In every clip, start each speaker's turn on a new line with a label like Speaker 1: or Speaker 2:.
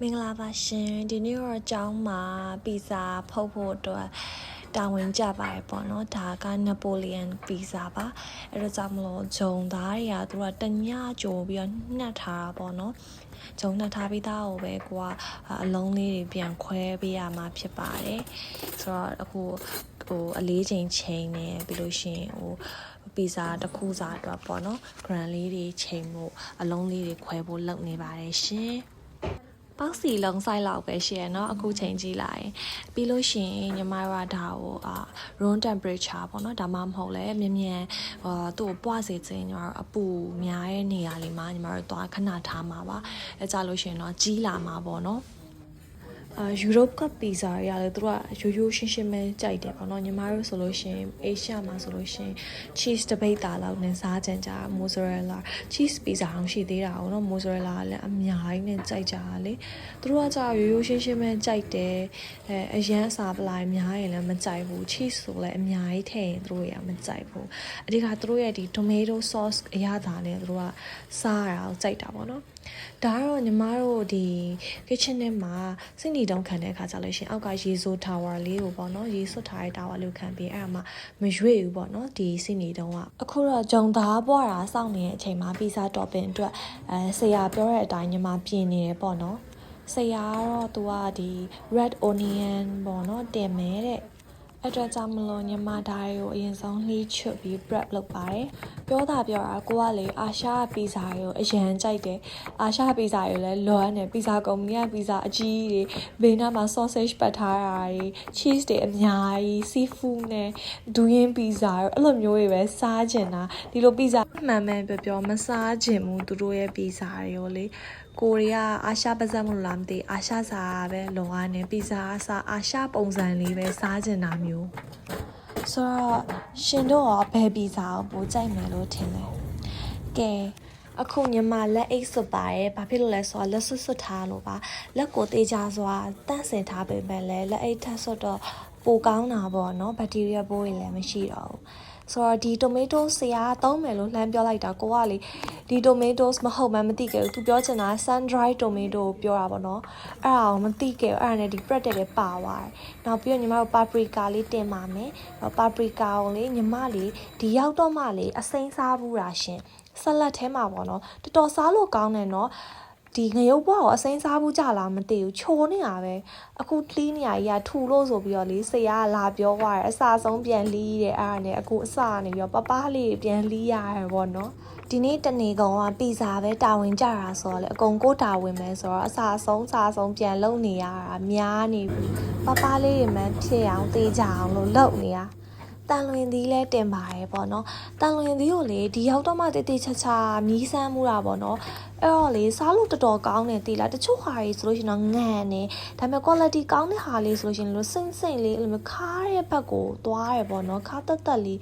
Speaker 1: မင်္ဂလာပါရှင်ဒီနေ့တော့အကြောင်းမှာပီဇာဖုတ်ဖို့အတွက်တာဝန်ကျပါတယ်ပေါ့နော်ဒါကနပိုလီယန်ပီဇာပါအဲ့တော့ကြောင့်မလို့ဂျုံသားတွေကသူကတညကြိုပြီးတော့နှက်ထားတာပေါ့နော်ဂျုံနှက်ထားပြီးသားကိုပဲကိုကအလုံးလေးတွေပြန်ခွဲပေးရမှာဖြစ်ပါတယ်ဆိုတော့အခုအလေးချိန်နေပြီးလို့ရှိရင်ပီဇာတစ်ခုစာအတွက်ပေါ့နော် grand လေးတွေချိန်ဖို့အလုံးလေးတွေခွဲဖို့လုပ်နေပါတယ်ရှင်ပေါက်စီလုံးဆိုင်လောက်ပဲရှိရเนาะအခုချိန်ကြည့်လိုက်ပြီးလို့ရှိရင်ညီမတို့ကဒါကိုroom temperature ပေါ့เนาะဒါမှမဟုတ်လဲမြန်သူ့ကိုပွားစေခြင်းညီမတို့အပူများတဲ့နေရာလေးမှာညီမတို့သွားခဏထားမှာပါအဲကြလို့ရှိရင်တော့ကြီးလာမှာပေါ့เนาะယူရိုပကပီဇာရလည်းသူတို့ကရိုးရှင်းပဲကြိုက်တယ်ပေါ့နော်ညီမတို့ဆိုလို့ရှိရင်အေရှာမှာဆိုလို့ရှိရင် cheese တပိတ်တာလောက်နဲ့စားကြကြ mozzarella cheese ပီဇာအောင်ရှိသေးတာပေါ့နော် mozzarella လည်းအများကြီးနဲ့ကြိုက်ကြတာလေသူတို့ကကြာရိုးရှင်းပဲကြိုက်တယ်အရန်အစာပလာအများရင်လည်းမကြိုက်ဘူး cheese ဆိုလည်းအများကြီးထည့်ရင်သူတို့ရမကြိုက်ဘူးအဓိကသူတို့ရဲ့ဒီ tomato sauce အရသာနဲ့သူတို့ကစားရအောင်ကြိုက်တာပေါ့နော်ဒါကတော့ညီမတို့ဒီ kitchen ထဲမှာစိတ်နေတုံးခံတဲ့အခါကျလို့ရှင်အောက်ကရေစိုး tower လေးကိုပေါ့နော်ရေစွတ်ထားတဲ့ tower လေးကိုခံပြီးအဲ့ဒါမှမရွေ့ဘူးပေါ့နော်ဒီစိတ်နေတုံးကအခုတော့ဂျုံသားပွားတာစောင့်နေတဲ့အချိန်မှာပီဇာ topping အတွက်ဆရာပြောတဲ့အတိုင်းညီမပြင်နေတယ်ပေါ့နော်ဆရာကတော့သူကဒီ red onion ပေါ့နော်တင်မယ်တဲ့အတွက်ကြောင့်မလို့ညီမဒါတွေကိုအရင်ဆုံးလှီးချွတ်ပြီး prep လုပ်ပါတယ်ပြောတာကိုကလေအာရှပီဇာတွေကိုအရန်ကြိုက်တယ်အာရှပီဇာတွေလည်းလွမ်းတယ်ပီဇာကုမ္ပဏီကပီဇာအကြီးတွေဘေးနားမှာ sausage ပတ်ထားတာတွေ cheese တွေအများကြီး seafood နဲ့ဒူးရင်းပီဇာတွေအဲ့လိုမျိုးတွေပဲစားချင်တာဒီလိုပီဇာမှန်မှန်ပြောမစားချင်ဘူးသူတို့ရဲ့ပီဇာတွေကိုလေကိုရီးယားအာရှပါဇက်မလို့လားမသိအာရှစာပဲလုံရနေပီဇာစားအာရှပုံစံလေးပဲစားချင်တာမျိုးဆိုတော့ရှင်တို့ရောဘယ်ပီဇာကိုပိုကြိုက်မယ်လို့ထင်လဲကဲအခုညီမလက်အိတ်စွတ်ပါရဲ့ဘာဖြစ်လို့လဲဆိုတော့လက်စွတ်ထားလို့ပါလက်ကိုတေးကြစွာတန့်စင်ထားပေမဲ့လည်းလက်အိတ်ထပ်စွတ်တော့ပိုကောင်းတာပေါ့နော်ဘက်တီးရီးယားပိုးတွေလည်းမရှိတော့ဘူးဆိုတော့ဒီ tomato ဆရာသုံးမယ်လို့လှမ်းပြောလိုက်တာကိုကလေဒီ tomatoes မဟုတ်မှမသိခဲ့ဘူးသူပြောချင်တာ sun dry tomato ကိုပြောတာပေါ့နော်အဲ့ဒါကိုမသိခဲ့ဘူးအဲ့ဒါနဲ့ဒီ bread တွေပါသွားတယ်နောက်ပြီးတော့ညီမတို့ paprika လေးတင်ပါမယ် paprika ကိုလေညီမလေးဒီရောက်တော့မှလေအစိမ်းစားဘူးတာရှင်ဆလတ်ထဲမှာပေါ့နော်တော်တော်စားလို့ကောင်းတယ်နော်ဒီငရုတ်ဘွားကိုအစိမ်းစားဘူးကြလားမသိဘူးချိုးနေတာပဲအခုလှီးနေရကြီးကထူလို့ဆိုပြီးတော့လေဆရာကလာပြောသွားတယ်အစာဆုံးပြန်လှီးတယ်အဲ့ဒါနဲ့အခုအစာနေပြီးတော့ပပလေးပြန်လှီးရတယ်ပေါ့နော်ဒီနေ့တနေ့ကောင်ကပီဇာပဲတာဝန်ကြတာဆိုတော့လေအကုန်ကိုတာဝန်ပဲဆိုတော့အစာဆုံးပြန်လုပ်နေရတာများနေပြီပပလေးတွေမှဖြစ်အောင်တေးကြအောင်လို့လုပ်နေတာတန်လွင်သီးလဲတင်ပါတယ်ပေါ့နော်တန်လွင်သီးကိုလေဒီရောက်တော့မှတေးချမီးစမ်းမှုတာပေါ့နော်အဲ့တော့လေစားလို့တော်တော်ကောင်းတယ်တိလားတချို့ဟာတွေဆိုလို့ရှင်တော့ငံနေဒါပေမဲ့ quality ကောင်းတဲ့ဟာလေးဆိုလို့ရှင်လို့စိမ့်လေးအဲ့လိုမျိုးခါတဲ့ဘက်ကိုသွားရပေါ့နော်ခါတက်လေး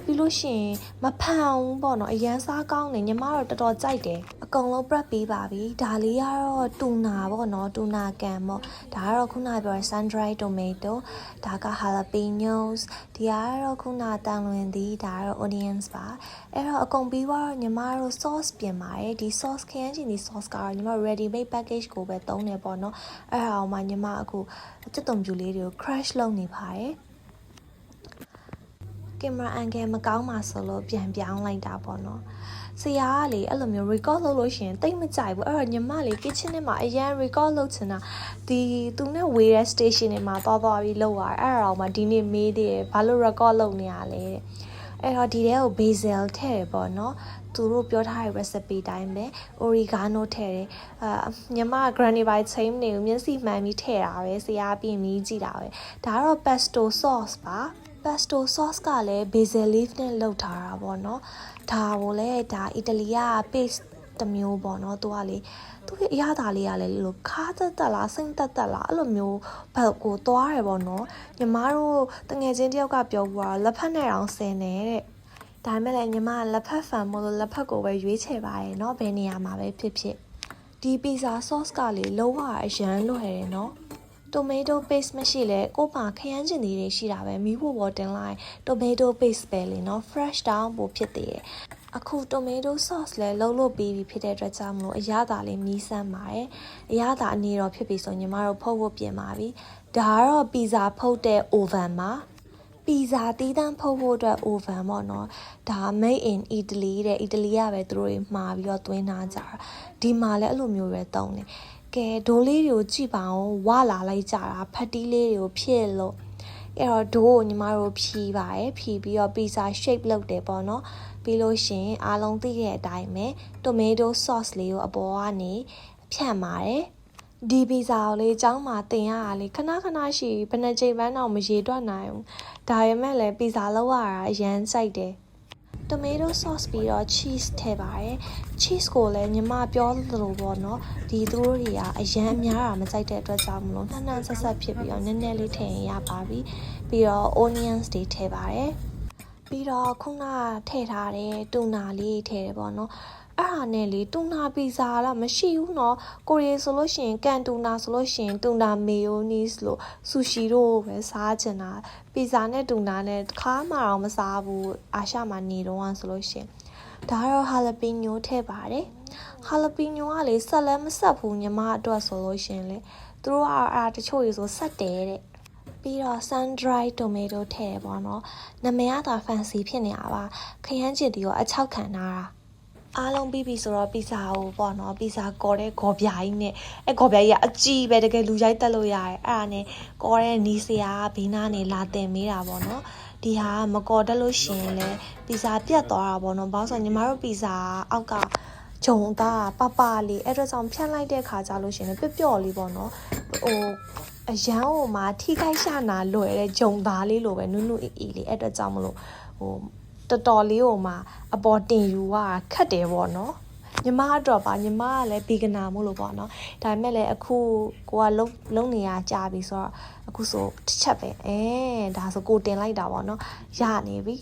Speaker 1: ပြီးလို့ရှိရင်မဖန်ဘူးပေါ့နော်အရန်စားကောင်းတယ်ညီမတော့တော်တော်ကြိုက်တယ်အကုန်လုံး prep ပေးပါပြီဒါလေးကတော့တူနာပေါ့နော်တူနာကန်ပေါ့ဒါကတော့ခုနပြောတဲ့ sun dry tomato ဒါက jalapenos ဒီကတော့ခုနတန်လွင်သီးဒါကတော့ onions ပါအဲ့တော့အကုန်ပြီးတော့ညီမတို့ sauce ပြင်ပါတယ်ဒီ sauce ခရမ်းချင်ဒီ sauce ကတော့ညီမ ready made package ကိုပဲသုံးနေပေါ့နော်အဲ့ဒါအောင်မှညီမအခုစက်သွံပြူလေးတွေကို crush လုပ်နေပါတယ်ကင်မရာအန်ဂယ်မကောင်းပါဆိုလို့ပြန်ပြောင်းလိုက်တာပေါ့နော်ဆရာကလေအဲ့လိုမျိုး record လုပ်လို့ရှိရင်တိတ်မကြိုက်ဘူးအဲ့တော့ညီမလေ kitchen ထဲမှာအရန် record လုပ်ချင်တာဒီသူနဲ့ဝေးတဲ့ station တွေမှာသွားပြီးလုပ်ရတယ်အဲ့ဒါတော့မှဒီနေ့မေးသေးတယ်ဘာလို့ record လုပ်နေရလဲတဲ့အဲ့တော့ဒီထဲကို basil ထည့်တယ်ပေါ့နော်သူတို့ပြောထားတဲ့ recipe တိုင်းပဲ oregano ထည့်တယ်ညီမ granny by chain နေကိုမျက်စိမှန်ပြီးထည့်တာပဲဆရာပြင်ပြီးကြည့်တာပဲဒါကတော့ pesto sauce ပါpesto sauce ကလည်း basil leaf နဲ့လုပ်ထားတာပေါ့နော်ဒါကိုလည်းဒါအီတလီက paste တစ်မျိုးပေါ့နော်သူကလေသူရဲ့အရသာလေးကလည်းလို့ခါတက်လားစိမ့်တက်လားအဲ့လိုမျိုးဘက်ကိုသွားတယ်ပေါ့နော်ညီမတို့တငယ်ချင်းတယောက်ကပြောဘူးကလက်ဖက်နဲ့တောင်ဆင်နေတဲ့ဒါပေမဲ့လည်းညီမကလက်ဖက်ဖန်မို့လို့လက်ဖက်ကိုပဲရွေးချယ်ပါရဲ့เนาะဘယ်နေရာမှာပဲဖြစ်ဒီ pizza sauce ကလေလုံးဝအရန်လွယ်တယ်เนาะtomato paste မရှိလဲကိုပါခရမ်းချင်သေးတွေရှိတာပဲမီးဖို့ပေါ်တင်လိုက် tomato paste ပဲလေเนาะ fresh down ပို့ဖြစ်သေးတယ် အခု tomato sauce လဲလုံးလို့ပြီးပြီဖြစ်တဲ့အတွက်ကြောင့်မလို့အရသာလေးမီးစမ်းပါတယ်အရသာအနေတော့ဖြစ်ပြီဆိုညီမတို့ဖုတ်ဖို့ပြင်ပါပြီဒါကတော့ပီဇာဖုတ်တဲ့ oven မှာပီဇာတီးတန်းဖုတ်ဖို့အတွက် oven ပေါ့နော်ဒါ made in Italy တဲ့အီတလီကပဲသူတို့မှာပြီးတော့သွင်းထားကြတာဒီမှာလည်းအဲ့လိုမျိုးပဲတုံးတယ်ကဲဒိုးလေးတွေကိုကြည့်ပါအောင်ဝလာလိုက်ကြတာဖတ်တီးလေးတွေကိုဖြစ်လို့အဲ့တော့ဒိုးကိုညီမတို့ဖြီးပါတယ်ဖြီးပြီးတော့ပီဇာ shape လုပ်တယ်ပေါ့နော်ပြီးလို့ရှင်အားလုံးသိတဲ့အတိုင်းပဲ tomato sauce လေးကိုအပေါ်ကနေဖြန့်ပါတယ်ဒီပီဇာကိုလေအကြောင်းမှာတင်ရတာလေခဏရှိဘယ်နှချိန်ပန်းတော့မရေတွက်နိုင်ဘူးဒါပေမဲ့လည်းပီဇာလောက်ရတာအရန်စိုက်တယ် tomato sauce ပြီးတော့ cheese ထည့်ပါတယ် cheese ကိုလည်းညီမပြောသလိုပေါ့နော်ဒီသူတို့တွေကအရန်အများတာမကြိုက်တဲ့အတွက်ကြောင့်မလို့နှံ့ဆက်ဖြစ်ပြီးတော့နည်းနည်းလေးထည့်ရင်ရပါပြီပြီးတော့ onions တွေထည့်ပါတယ်ပြီးတော့ခုနထည့်ထားတဲ့တူနာလေးထည့်တယ်ပေါ့နော်အဲ့ဒါနဲ့လေတူနာပီဇာတော့မရှိဘူးเนาะကိုရီဆိုလို့ရှိရင်ကန်တူနာဆိုလို့ရှိရင်တူနာမေယိုနီးစ်လို့ဆူရှီတို့ပဲစားချင်တာပီဇာနဲ့တူနာနဲ့တစ်ခါမှတော့မစားဘူးအာရှမှာနေတော့ဆိုလို့ရှိရင်ဒါကတော့ဟာလာပီညိုထည့်ပါတယ်ဟာလာပီညိုကလေဆက်လည်းမဆက်ဘူးညီမအတွက်ဆိုလို့ရှိရင်လေသူတို့ကအဲ့တချို့ရေဆိုဆက်တယ်တဲ့ပြီးတော့ sun dry tomato ထည့်တယ်ပေါ့နော်နာမည်ကတော့ fancy ဖြစ်နေတာပါခရမ်းချစ်တီရောအချောက်ခံထားတာအားလုံးပြီးပြီဆိုတော့ပီဇာကိုပေါ့နော်ပီဇာကော်တဲ့ဂေါ်ပြားကြီးနဲ့အဲဂေါ်ပြားကြီးကအကြီးပဲတကယ်လူရိုက်တက်လို့ရတယ်အဲ့ဒါနဲ့ကော်တဲ့နီးစရာဘေးနားနေလာတင်မေးတာပေါ့နော်ဒီဟာမကော်တက်လို့ရှင်လဲပီဇာပြတ်သွားတာပေါ့နော်ဘာလို့ဆိုညီမတို့ပီဇာအောက်ကဂျုံသားပလေးအဲ့ဒါကြောင့်ဖြန့်လိုက်တဲ့ခါကြလို့ရှင်လဲပျော့လေးပေါ့နော်ဟိုအရန်ဟိုမှာထိခိုက်ရှာနာလွယ်တဲ့ဂျုံသားလေးလိုပဲနုနုအေးလေးအဲ့အတွက်ကြောင့်မလို့ဟိုတော်တော်လေးဟိုမှာအပေါ်တင်ယူရခက်တယ်ပေါ့နော်ညီမအတွက်ပါညီမကလည်းဘီဂနာမို့လို့ပေါ့နော်ဒါပေမဲ့လည်းအခုကိုကလုံးနေရကြာပြီဆိုတော့အခုဆိုတစ်ချက်ပဲဒါဆိုကိုတင်လိုက်တာပေါ့နော်ရနေပြီ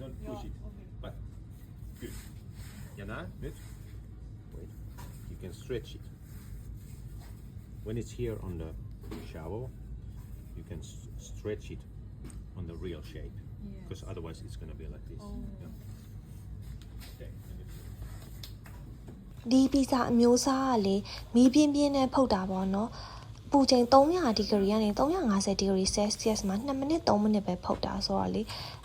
Speaker 2: Don't push it. But good. Jana, good. Wait. You can stretch it. When it's here on the shower, you can stretch it on the real shape. Because otherwise it's going to be like this. Yeah. Okay.
Speaker 1: ဒီပီဇာအမျိုးအစားကလေမီးပြင်းနဲ့ဖုတ်တာပေါ့နော်ပူချိန်300ဒီဂရီကနေ350ဒီဂရီ Celsius မှာ2မိနစ်3မိနစ်ပဲဖုတ်တာဆိုတော့လေ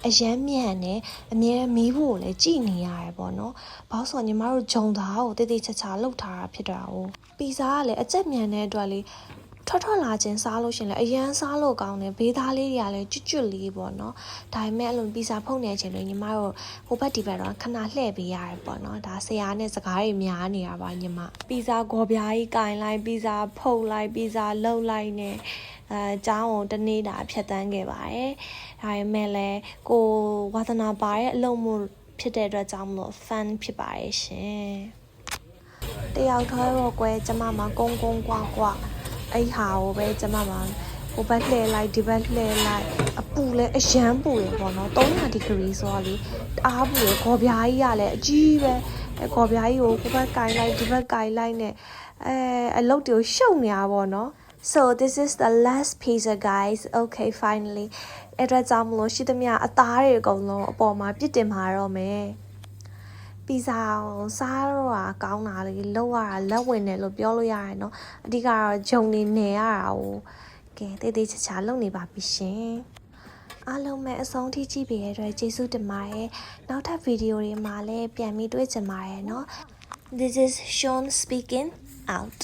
Speaker 1: အရန်မြန်နဲ့အမြဲမီးဖို့ကိုလည်းကြည်နေရတယ်ပေါ့နော်ဘာလို့ဆိုညီမတို့ဂျုံသားကိုတိတိချာလှုပ်ထားတာဖြစ်တာ哦ပီဇာကလည်းအကျက်မြန်တဲ့အတွက်လေထွက်လာခြင်းစားလို့ရှင်လေအရန်စားလို့ကောင်းတယ်ဘေးသားလေးတွေကလည်းကျွတ်လေးပေါ့နော်ဒါပေမဲ့အဲ့လိုပီဇာဖုတ်နေချိန်တွေညီမတို့ဟိုဘက်ဒီဘက်တော့ခဏလှည့်ပေးရတယ်ပေါ့နော်ဒါဆရာနဲ့စကားတွေများနေတာပါညီမပီဇာဂေါ်ပြားကြီးကင်လိုက်ပီဇာဖုတ်လိုက်ပီဇာလှုပ်လိုက်နဲ့ကျောင်းကိုတနေ့တာဖြတ်တန်းခဲ့ပါတယ်ဒါပေမဲ့လည်းကိုဝါသနာပါတဲ့အလုံးမှုဖြစ်တဲ့အတွက်ကြောင့်မလို့ fun ဖြစ်ပါရဲ့ရှင်တယောက်တည်းတော့ကွယ်ကျမမှာကုန်းကွာအဲ့ဟာကိုပဲကျမမှာဟိုဘက်လှည့်လိုက်ဒီဘက်လှည့်လိုက်အပူလဲအရန်ပူရပေါ့နော်300ဒီဂရီဆိုတော့လေတအားပူရခေါ်ပြားကြီးကလည်းအကြီးပဲခေါ်ပြားကြီးကိုဟိုဘက်ကင်လိုက်ဒီဘက်ကင်လိုက်နဲ့အလုပ်တွေကိုရှုပ်နေတာပေါ့နော် So this is the last pizza guys okay finally အဲ့ဒါကြောင့်မလို့ရှိသမျှအသားတွေအကုန်လုံးအပေါ်မှာပြစ်တင်မှာတော့မယ်ပီဇာကိုစားတော့ကောင်းတာလေလောက်ရတာလက်ဝင်တယ်လို့ပြောလို့ရတယ်เนาะအဓိကတော့ဂျုံနေနေရတာကိုကဲတေးသေးချာလုပ်နေပါပြီရှင်အားလုံးပဲအဆုံးထိကြည့်ပေးရတဲ့အတွက်ကျေးဇူးတင်ပါတယ်နောက်ထပ်ဗီဒီယိုတွေမှာလည်းပြန်ပြီးတွေ့ကြပါရယ်เนาะ This is Sean speaking out